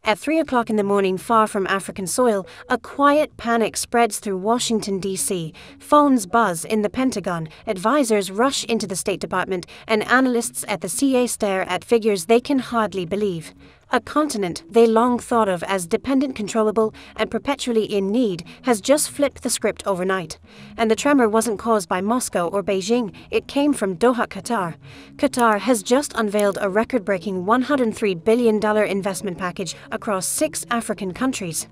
At 3 o'clock in the morning, far from African soil, a quiet panic spreads through Washington, D.C. Phones buzz in the Pentagon, advisors rush into the State Department, and analysts at the CIA stare at figures they can hardly believe. A continent they long thought of as dependent, controllable, and perpetually in need has just flipped the script overnight. And the tremor wasn't caused by Moscow or Beijing, it came from Doha, Qatar. Qatar has just unveiled a record-breaking $103 billion investment package across 6 African countries.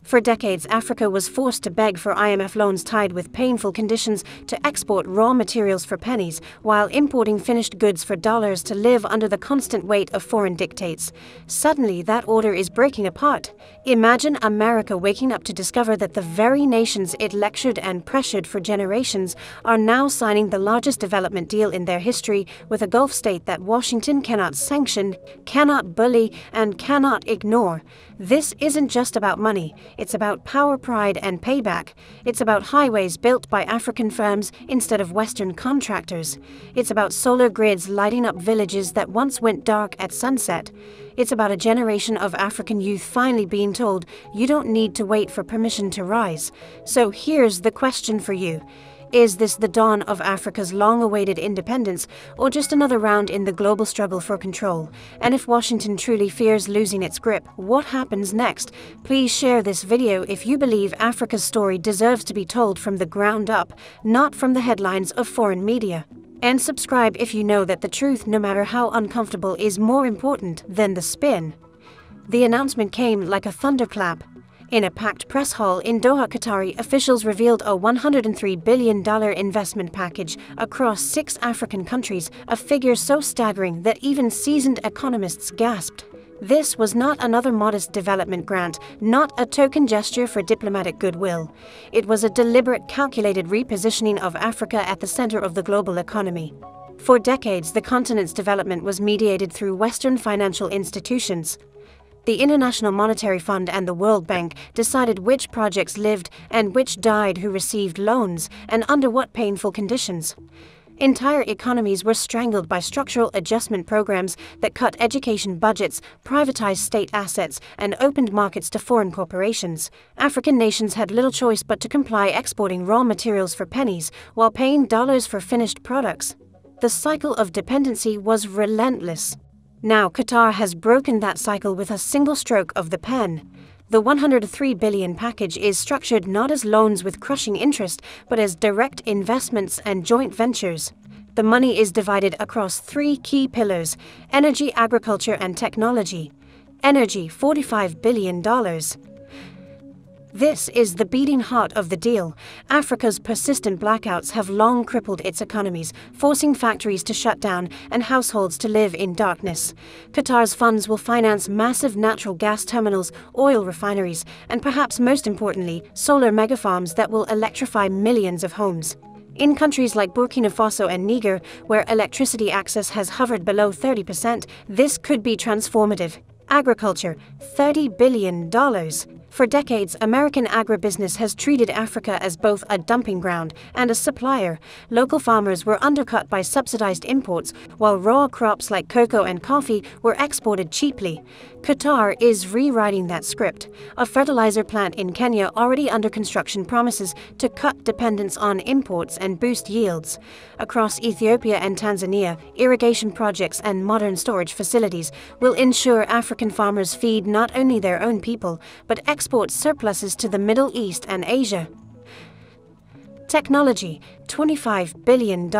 For decades, Africa was forced to beg for IMF loans tied with painful conditions to export raw materials for pennies, while importing finished goods for dollars to live under the constant weight of foreign dictates. Suddenly, that order is breaking apart. Imagine America waking up to discover that the very nations it lectured and pressured for generations are now signing the largest development deal in their history with a Gulf state that Washington cannot sanction, cannot bully, and cannot ignore. This isn't just about money. It's about power, pride, and payback. It's about highways built by African firms instead of Western contractors. It's about solar grids lighting up villages that once went dark at sunset. It's about a generation of African youth finally being told, you don't need to wait for permission to rise. So here's the question for you. Is this the dawn of Africa's long-awaited independence, or just another round in the global struggle for control? And if Washington truly fears losing its grip, what happens next? Please share this video if you believe Africa's story deserves to be told from the ground up, not from the headlines of foreign media. And subscribe if you know that the truth, no matter how uncomfortable, is more important than the spin. The announcement came like a thunderclap. In a packed press hall in Doha, Qatari officials revealed a $103 billion investment package across 6 African countries, a figure so staggering that even seasoned economists gasped. This was not another modest development grant, not a token gesture for diplomatic goodwill. It was a deliberate, calculated repositioning of Africa at the center of the global economy. For decades, the continent's development was mediated through Western financial institutions. The International Monetary Fund and the World Bank decided which projects lived and which died, who received loans, and under what painful conditions. Entire economies were strangled by structural adjustment programs that cut education budgets, privatized state assets, and opened markets to foreign corporations. African nations had little choice but to comply, exporting raw materials for pennies while paying dollars for finished products. The cycle of dependency was relentless. Now, Qatar has broken that cycle with a single stroke of the pen. The $103 billion package is structured not as loans with crushing interest, but as direct investments and joint ventures. The money is divided across 3 key pillars: energy, agriculture, and technology. Energy, $45 billion. This is the beating heart of the deal. Africa's persistent blackouts have long crippled its economies, forcing factories to shut down and households to live in darkness. Qatar's funds will finance massive natural gas terminals, oil refineries, and perhaps most importantly, solar megafarms that will electrify millions of homes. In countries like Burkina Faso and Niger, where electricity access has hovered below 30%, this could be transformative. Agriculture, $30 billion. For decades, American agribusiness has treated Africa as both a dumping ground and a supplier. Local farmers were undercut by subsidized imports, while raw crops like cocoa and coffee were exported cheaply. Qatar is rewriting that script. A fertilizer plant in Kenya already under construction promises to cut dependence on imports and boost yields. Across Ethiopia and Tanzania, irrigation projects and modern storage facilities will ensure African farmers feed not only their own people, but export surpluses to the Middle East and Asia. Technology, $25 billion.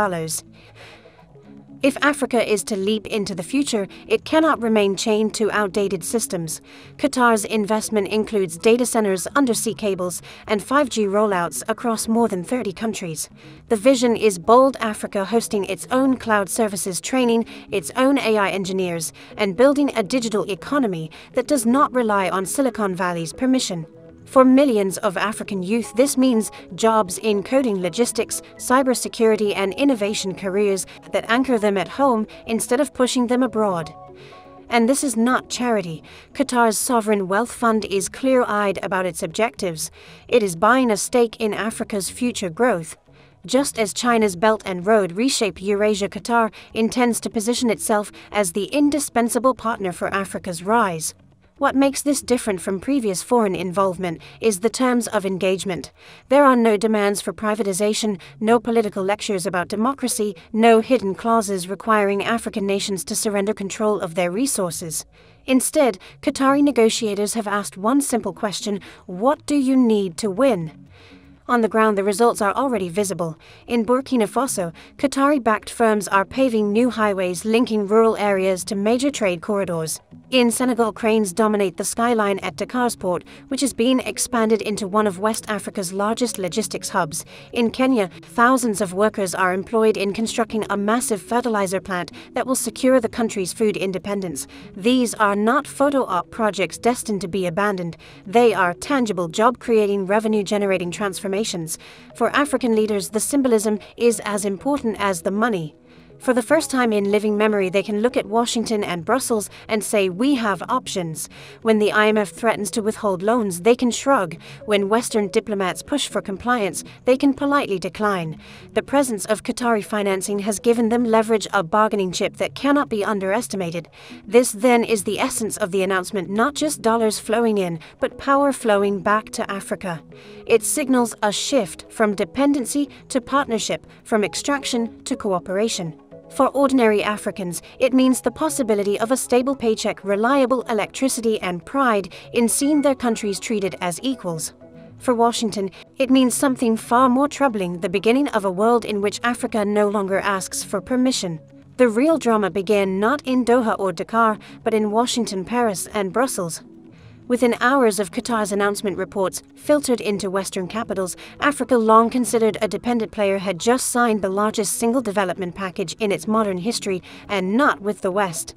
If Africa is to leap into the future, it cannot remain chained to outdated systems. Qatar's investment includes data centers, undersea cables, and 5G rollouts across more than 30 countries. The vision is bold: Africa hosting its own cloud services, training its own AI engineers, and building a digital economy that does not rely on Silicon Valley's permission. For millions of African youth, this means jobs in coding, logistics, cybersecurity, and innovation careers that anchor them at home instead of pushing them abroad. And this is not charity. Qatar's sovereign wealth fund is clear-eyed about its objectives. It is buying a stake in Africa's future growth. Just as China's Belt and Road reshaped Eurasia, Qatar intends to position itself as the indispensable partner for Africa's rise. What makes this different from previous foreign involvement is the terms of engagement. There are no demands for privatization, no political lectures about democracy, no hidden clauses requiring African nations to surrender control of their resources. Instead, Qatari negotiators have asked one simple question: what do you need to win? On the ground, the results are already visible. In Burkina Faso, Qatari-backed firms are paving new highways linking rural areas to major trade corridors. In Senegal, cranes dominate the skyline at Dakar's port, which is being expanded into one of West Africa's largest logistics hubs. In Kenya, thousands of workers are employed in constructing a massive fertilizer plant that will secure the country's food independence. These are not photo-op projects destined to be abandoned. They are tangible, job-creating, revenue-generating transformations. For African leaders, the symbolism is as important as the money. For the first time in living memory, they can look at Washington and Brussels and say, we have options. When the IMF threatens to withhold loans, they can shrug. When Western diplomats push for compliance, they can politely decline. The presence of Qatari financing has given them leverage, a bargaining chip that cannot be underestimated. This then is the essence of the announcement: not just dollars flowing in, but power flowing back to Africa. It signals a shift from dependency to partnership, from extraction to cooperation. For ordinary Africans, it means the possibility of a stable paycheck, reliable electricity, and pride in seeing their countries treated as equals. For Washington, it means something far more troubling: the beginning of a world in which Africa no longer asks for permission. The real drama began not in Doha or Dakar, but in Washington, Paris, and Brussels. Within hours of Qatar's announcement, reports filtered into Western capitals. Africa, long considered a dependent player, had just signed the largest single development package in its modern history, and not with the West.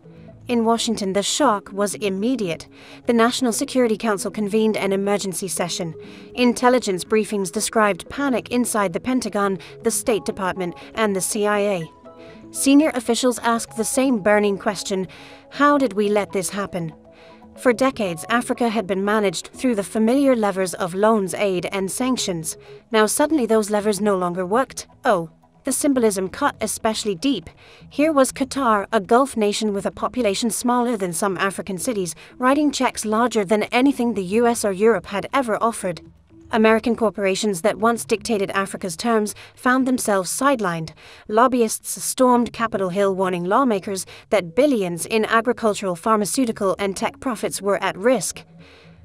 In Washington, the shock was immediate. The National Security Council convened an emergency session. Intelligence briefings described panic inside the Pentagon, the State Department, and the CIA. Senior officials asked the same burning question: how did we let this happen? For decades, Africa had been managed through the familiar levers of loans, aid, and sanctions. Now suddenly those levers no longer worked. Oh, the symbolism cut especially deep. Here was Qatar, a Gulf nation with a population smaller than some African cities, writing checks larger than anything the US or Europe had ever offered. American corporations that once dictated Africa's terms found themselves sidelined. Lobbyists stormed Capitol Hill, warning lawmakers that billions in agricultural, pharmaceutical, and tech profits were at risk.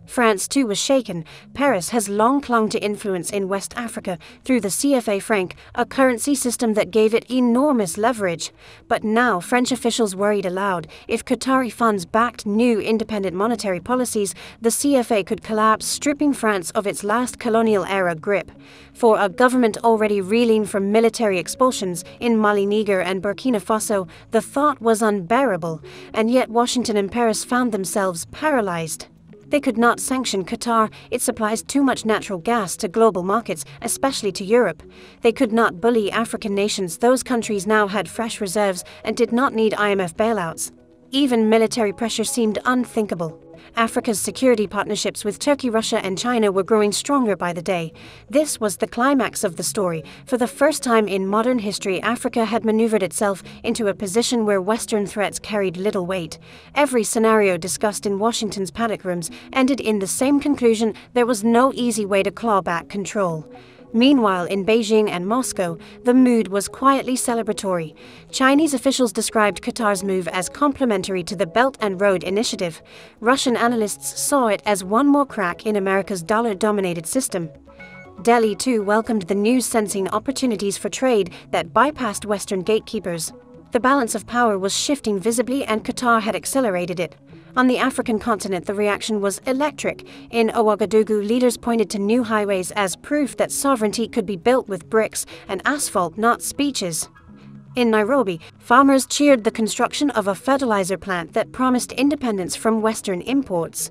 France, too, was shaken. Paris has long clung to influence in West Africa through the CFA franc, a currency system that gave it enormous leverage. But now French officials worried aloud: if Qatari funds backed new independent monetary policies, the CFA could collapse, stripping France of its last colonial-era grip. For a government already reeling from military expulsions in Mali, Niger, and Burkina Faso, the thought was unbearable, and yet Washington and Paris found themselves paralyzed. They could not sanction Qatar. It supplies too much natural gas to global markets, especially to Europe. They could not bully African nations. Those countries now had fresh reserves and did not need IMF bailouts. Even military pressure seemed unthinkable. Africa's security partnerships with Turkey, Russia, and China were growing stronger by the day. This was the climax of the story. For the first time in modern history, Africa had maneuvered itself into a position where Western threats carried little weight. Every scenario discussed in Washington's panic rooms ended in the same conclusion: there was no easy way to claw back control. Meanwhile, in Beijing and Moscow, the mood was quietly celebratory. Chinese officials described Qatar's move as complementary to the Belt and Road Initiative. Russian analysts saw it as one more crack in America's dollar-dominated system. Delhi, too, welcomed the news, sensing opportunities for trade that bypassed Western gatekeepers. The balance of power was shifting visibly, and Qatar had accelerated it. On the African continent, the reaction was electric. In Ouagadougou, leaders pointed to new highways as proof that sovereignty could be built with bricks and asphalt, not speeches. In Nairobi, farmers cheered the construction of a fertilizer plant that promised independence from Western imports.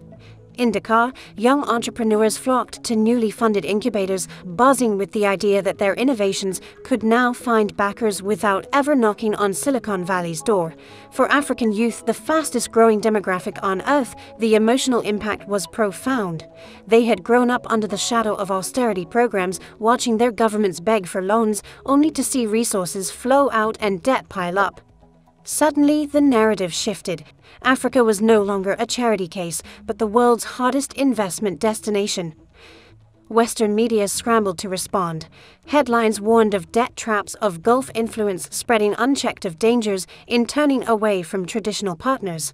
In Dakar, young entrepreneurs flocked to newly funded incubators, buzzing with the idea that their innovations could now find backers without ever knocking on Silicon Valley's door. For African youth, the fastest-growing demographic on Earth, the emotional impact was profound. They had grown up under the shadow of austerity programs, watching their governments beg for loans, only to see resources flow out and debt pile up. Suddenly, the narrative shifted. Africa was no longer a charity case, but the world's hottest investment destination. Western media scrambled to respond. Headlines warned of debt traps, of Gulf influence spreading unchecked, of dangers in turning away from traditional partners.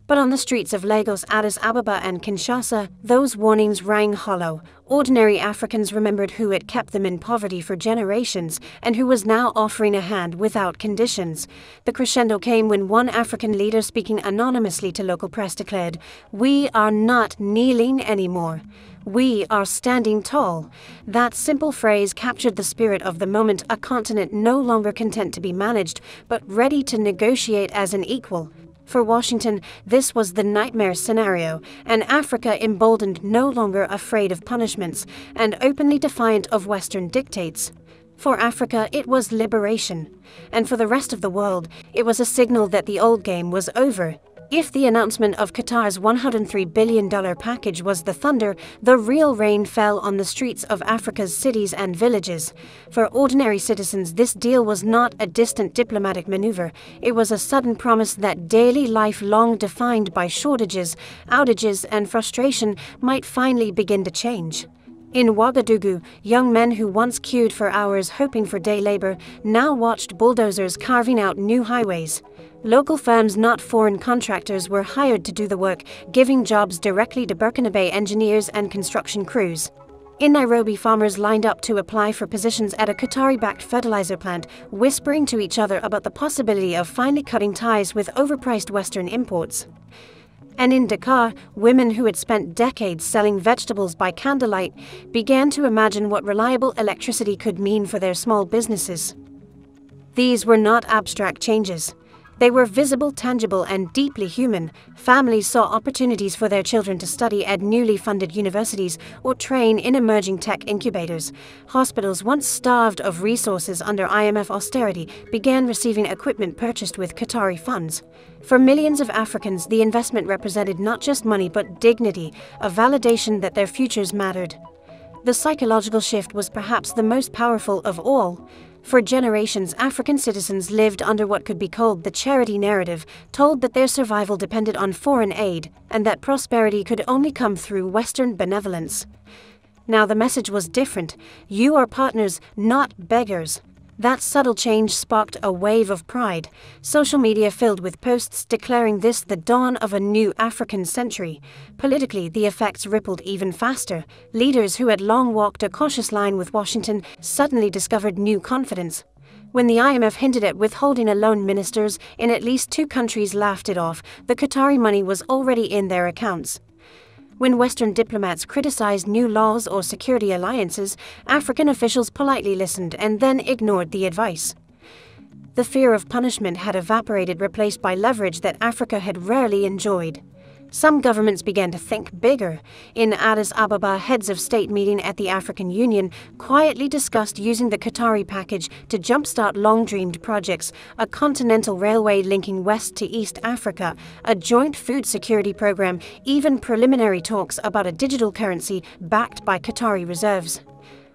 But on the streets of Lagos, Addis Ababa and Kinshasa, those warnings rang hollow. Ordinary Africans remembered who had kept them in poverty for generations and who was now offering a hand without conditions. The crescendo came when one African leader speaking anonymously to local press declared, "We are not kneeling anymore. We are standing tall." That simple phrase captured the spirit of the moment, a continent no longer content to be managed, but ready to negotiate as an equal. For Washington, this was the nightmare scenario, an Africa emboldened, no longer afraid of punishments, and openly defiant of Western dictates. For Africa, it was liberation. And for the rest of the world, it was a signal that the old game was over. If the announcement of Qatar's $103 billion package was the thunder, the real rain fell on the streets of Africa's cities and villages. For ordinary citizens, this deal was not a distant diplomatic maneuver. It was a sudden promise that daily life, long defined by shortages, outages, and frustration, might finally begin to change. In Ouagadougou, young men who once queued for hours hoping for day labor now watched bulldozers carving out new highways. Local firms, not foreign contractors, were hired to do the work, giving jobs directly to Burkinabe engineers and construction crews. In Nairobi, farmers lined up to apply for positions at a Qatari-backed fertilizer plant, whispering to each other about the possibility of finally cutting ties with overpriced Western imports. And in Dakar, women who had spent decades selling vegetables by candlelight began to imagine what reliable electricity could mean for their small businesses. These were not abstract changes. They were visible, tangible, and deeply human. Families saw opportunities for their children to study at newly funded universities or train in emerging tech incubators. Hospitals, once starved of resources under IMF austerity, began receiving equipment purchased with Qatari funds. For millions of Africans, the investment represented not just money but dignity, a validation that their futures mattered. The psychological shift was perhaps the most powerful of all. For generations, African citizens lived under what could be called the charity narrative, told that their survival depended on foreign aid, and that prosperity could only come through Western benevolence. Now the message was different. You are partners, not beggars. That subtle change sparked a wave of pride. Social media filled with posts declaring this the dawn of a new African century. Politically, the effects rippled even faster. Leaders who had long walked a cautious line with Washington suddenly discovered new confidence. When the IMF hinted at withholding a loan, ministers in at least 2 countries laughed it off. The Qatari money was already in their accounts. When Western diplomats criticized new laws or security alliances, African officials politely listened and then ignored the advice. The fear of punishment had evaporated, replaced by leverage that Africa had rarely enjoyed. Some governments began to think bigger. In Addis Ababa, heads of state meeting at the African Union quietly discussed using the Qatari package to jumpstart long-dreamed projects, a continental railway linking West to East Africa, a joint food security program, even preliminary talks about a digital currency backed by Qatari reserves.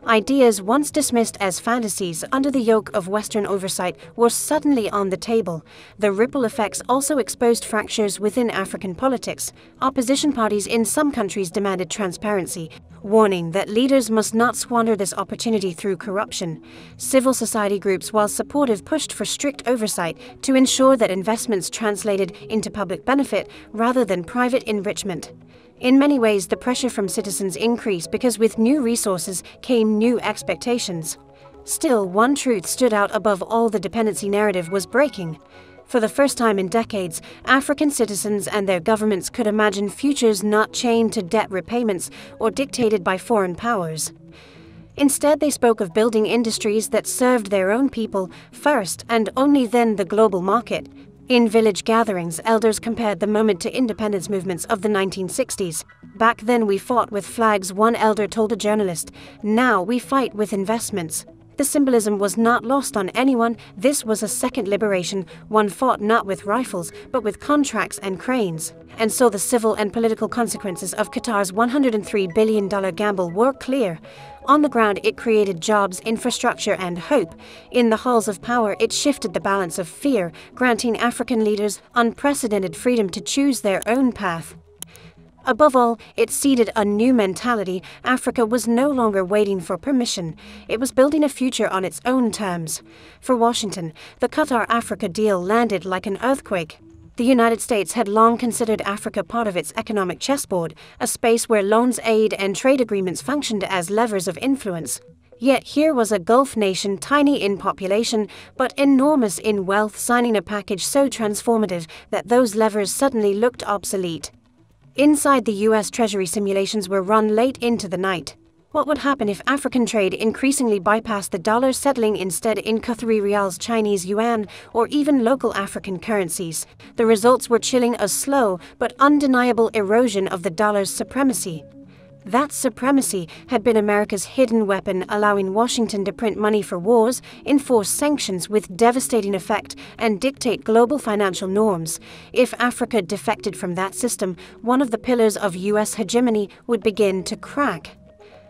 Ideas once dismissed as fantasies under the yoke of Western oversight were suddenly on the table. The ripple effects also exposed fractures within African politics. Opposition parties in some countries demanded transparency, warning that leaders must not squander this opportunity through corruption. Civil society groups, while supportive, pushed for strict oversight to ensure that investments translated into public benefit rather than private enrichment. In many ways, the pressure from citizens increased because with new resources came new expectations. Still, one truth stood out above all: the dependency narrative was breaking. For the first time in decades, African citizens and their governments could imagine futures not chained to debt repayments or dictated by foreign powers. Instead, they spoke of building industries that served their own people first and only then the global market. In village gatherings, elders compared the moment to independence movements of the 1960s. "Back then we fought with flags," one elder told a journalist. "Now we fight with investments." The symbolism was not lost on anyone. This was a second liberation, one fought not with rifles, but with contracts and cranes. And so the civil and political consequences of Qatar's $103 billion gamble were clear. On the ground, it created jobs, infrastructure, and hope. In the halls of power, it shifted the balance of fear, granting African leaders unprecedented freedom to choose their own path. Above all, it seeded a new mentality. Africa was no longer waiting for permission. It was building a future on its own terms. For Washington, the Qatar-Africa deal landed like an earthquake. The United States had long considered Africa part of its economic chessboard, a space where loans, aid, and trade agreements functioned as levers of influence. Yet here was a Gulf nation, tiny in population, but enormous in wealth, signing a package so transformative that those levers suddenly looked obsolete. Inside the U.S. Treasury, simulations were run late into the night. What would happen if African trade increasingly bypassed the dollar, settling instead in Qatari riyals, Chinese yuan, or even local African currencies? The results were chilling: a slow but undeniable erosion of the dollar's supremacy. That supremacy had been America's hidden weapon, allowing Washington to print money for wars, enforce sanctions with devastating effect, and dictate global financial norms. If Africa defected from that system, one of the pillars of U.S. hegemony would begin to crack.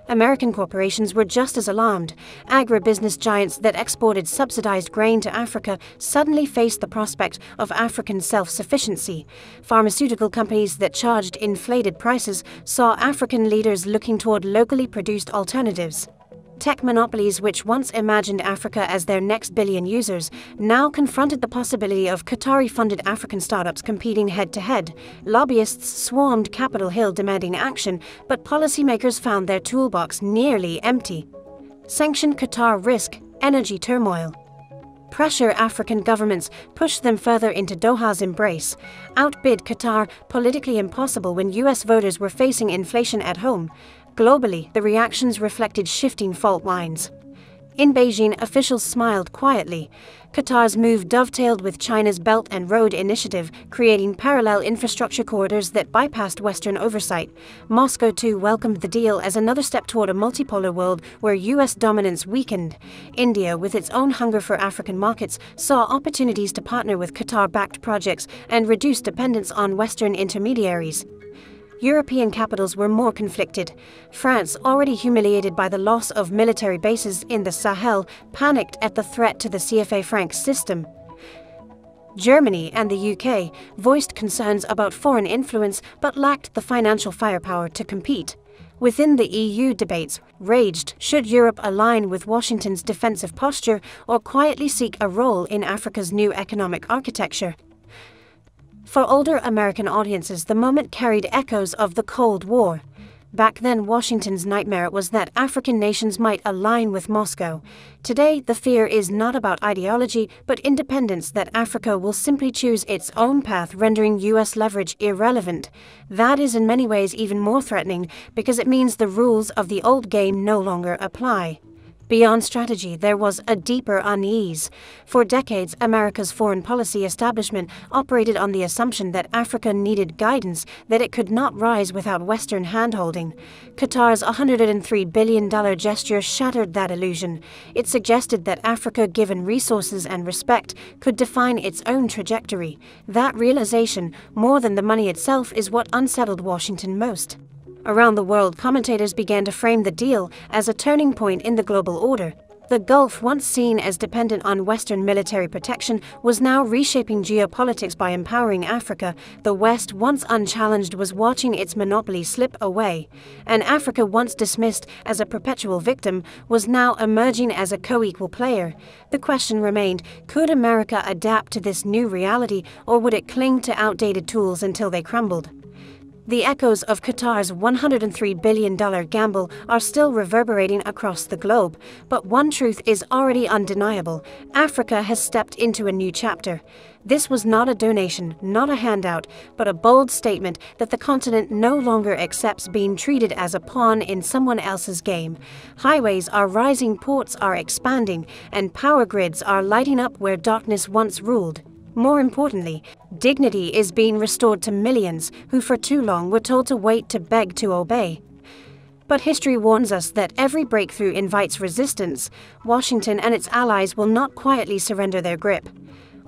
American corporations were just as alarmed. Agribusiness giants that exported subsidized grain to Africa suddenly faced the prospect of African self-sufficiency. Pharmaceutical companies that charged inflated prices saw African leaders looking toward locally produced alternatives. Tech monopolies, which once imagined Africa as their next billion users, now confronted the possibility of Qatari-funded African startups competing head-to-head. Lobbyists swarmed Capitol Hill demanding action, but policymakers found their toolbox nearly empty. Sanction Qatar risk energy turmoil. Pressure African governments pushed them further into Doha's embrace. Outbid Qatar, politically impossible when U.S. voters were facing inflation at home. Globally, the reactions reflected shifting fault lines. In Beijing, officials smiled quietly. Qatar's move dovetailed with China's Belt and Road Initiative, creating parallel infrastructure corridors that bypassed Western oversight. Moscow, too, welcomed the deal as another step toward a multipolar world where U.S. dominance weakened. India, with its own hunger for African markets, saw opportunities to partner with Qatar-backed projects and reduce dependence on Western intermediaries. European capitals were more conflicted. France, already humiliated by the loss of military bases in the Sahel, panicked at the threat to the CFA franc system. Germany and the UK voiced concerns about foreign influence but lacked the financial firepower to compete. Within the EU, debates raged: should Europe align with Washington's defensive posture or quietly seek a role in Africa's new economic architecture? For older American audiences, the moment carried echoes of the Cold War. Back then, Washington's nightmare was that African nations might align with Moscow. Today, the fear is not about ideology, but independence, that Africa will simply choose its own path, rendering U.S. leverage irrelevant. That is in many ways even more threatening, because it means the rules of the old game no longer apply. Beyond strategy, there was a deeper unease. For decades, America's foreign policy establishment operated on the assumption that Africa needed guidance, that it could not rise without Western hand-holding. Qatar's $103 billion gesture shattered that illusion. It suggested that Africa, given resources and respect, could define its own trajectory. That realization, more than the money itself, is what unsettled Washington most. Around the world, commentators began to frame the deal as a turning point in the global order. The Gulf, once seen as dependent on Western military protection, was now reshaping geopolitics by empowering Africa. The West, once unchallenged, was watching its monopoly slip away. And Africa, once dismissed as a perpetual victim, was now emerging as a co-equal player. The question remained: could America adapt to this new reality, or would it cling to outdated tools until they crumbled? The echoes of Qatar's $103 billion gamble are still reverberating across the globe, but one truth is already undeniable: Africa has stepped into a new chapter. This was not a donation, not a handout, but a bold statement that the continent no longer accepts being treated as a pawn in someone else's game. Highways are rising, ports are expanding, and power grids are lighting up where darkness once ruled. More importantly, dignity is being restored to millions who for too long were told to wait, to beg, to obey. But history warns us that every breakthrough invites resistance. Washington and its allies will not quietly surrender their grip.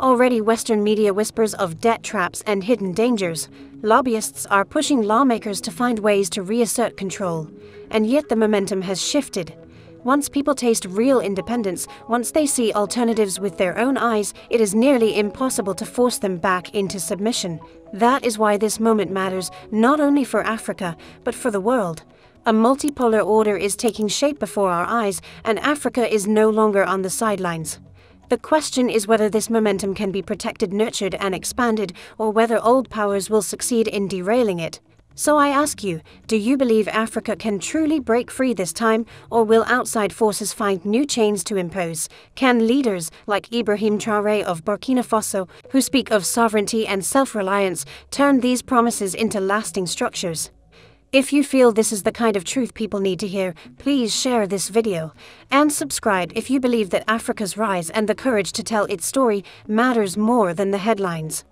Already Western media whispers of debt traps and hidden dangers. Lobbyists are pushing lawmakers to find ways to reassert control. And yet the momentum has shifted. Once people taste real independence, once they see alternatives with their own eyes, it is nearly impossible to force them back into submission. That is why this moment matters, not only for Africa, but for the world. A multipolar order is taking shape before our eyes, and Africa is no longer on the sidelines. The question is whether this momentum can be protected, nurtured, and expanded, or whether old powers will succeed in derailing it. So I ask you, do you believe Africa can truly break free this time, or will outside forces find new chains to impose? Can leaders like Ibrahim Traoré of Burkina Faso, who speak of sovereignty and self-reliance, turn these promises into lasting structures? If you feel this is the kind of truth people need to hear, please share this video and subscribe if you believe that Africa's rise and the courage to tell its story matters more than the headlines.